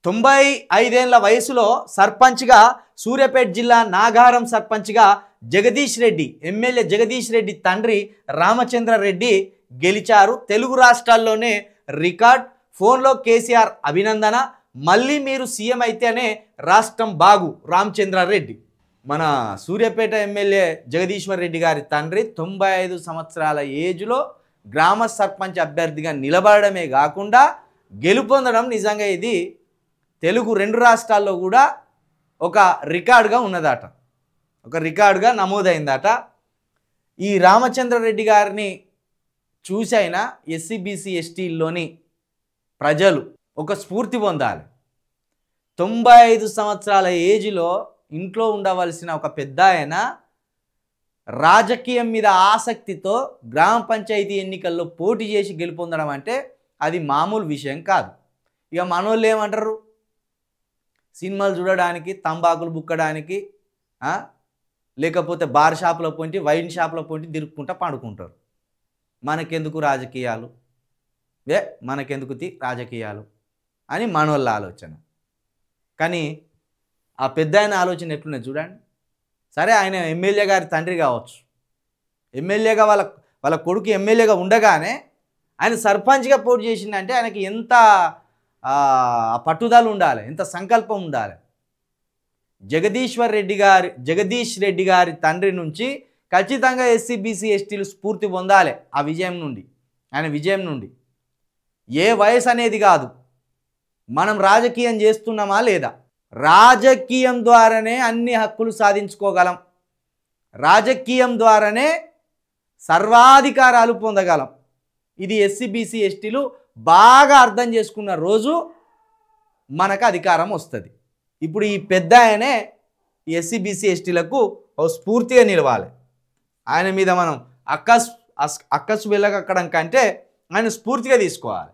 95 ఏళ్ల వయసులో సర్పంచ్గా సూర్యాపేట జిల్లా నాగారం సర్పంచ్గా జగదీష్ రెడ్డి ఎమ్మెల్యే జగదీష్ రెడ్డి తండ్రి రామచంద్ర రెడ్డి గెలిచారు. తెలుగు రాష్ట్రాల్లోనే రికార్డ్. ఫోన్లో కేసీఆర్ అభినందన. మళ్ళీ మీరు సీఎం అయితేనే రాష్ట్రం బాగు రామచంద్ర రెడ్డి. మన సూర్యాపేట ఎమ్మెల్యే జగదీశ్వర్ రెడ్డి గారి తండ్రి 95 సంవత్సరాల ఏజ్లో గ్రామ సర్పంచ్ అభ్యర్థిగా నిలబడమే కాకుండా గెలుపొందడం నిజంగా ఇది తెలుగు 2 రాష్ట్రాల్లో కూడా ఒక రికార్డుగా ఉన్నదట, ఒక రికార్డుగా నమోదైందట. ఈ రామచంద్ర రెడ్డి గారిని చూసైనా ఎస్సీ బీసీ ఎస్టీల్లోని ప్రజలు ఒక స్ఫూర్తి పొందాలి. 95 సంవత్సరాల ఏజ్లో ఇంట్లో ఉండవలసిన ఒక పెద్ద ఆయన రాజకీయం మీద ఆసక్తితో గ్రామ పంచాయతీ ఎన్నికల్లో పోటీ చేసి గెలుపొందడం అంటే అది మామూలు విషయం కాదు. ఇక మనోళ్ళు ఏమంటారు, సినిమాలు చూడడానికి, తంబాకులు బుక్కడానికి, లేకపోతే బార్ షాపులో పోయి వైన్ షాపులో పోయి తిరుక్కుంటా పండుకుంటారు. మనకెందుకు రాజకీయాలు, మనకెందుకు రాజకీయాలు అని మనోళ్ళ ఆలోచన. కానీ ఆ పెద్ద ఆయన ఆలోచన ఎట్లున్నది చూడండి. సరే, ఆయన ఎమ్మెల్యే గారి తండ్రి కావచ్చు, ఎమ్మెల్యేగా వాళ్ళ కొడుకు ఎమ్మెల్యేగా ఉండగానే ఆయన సర్పంచ్గా పోటీ చేసిందంటే ఆయనకి ఎంత పట్టుదల ఉండాలి, ఎంత సంకల్పం ఉండాలి. జగదీష్ రెడ్డి గారి తండ్రి నుంచి ఖచ్చితంగా ఎస్సీ బీసీ ఎస్టీలు స్ఫూర్తి పొందాలి. ఆ విజయం నుండి, ఆయన విజయం నుండి. ఏ వయసు అనేది కాదు, మనం రాజకీయం చేస్తున్నామా లేదా, రాజకీయం ద్వారానే అన్ని హక్కులు సాధించుకోగలం, రాజకీయం ద్వారానే సర్వాధికారాలు పొందగలం. ఇది ఎస్సీ బీసీ ఎస్టీలు బాగా అర్థం చేసుకున్న రోజు మనకు అధికారం వస్తుంది. ఇప్పుడు ఈ పెద్ద ఆయనే ఎస్సీ బీసీ ఎస్టీలకు స్ఫూర్తిగా నిలవాలి. ఆయన మీద మనం అక్కసు వెళ్ళగక్కడం కంటే ఆయన స్ఫూర్తిగా తీసుకోవాలి.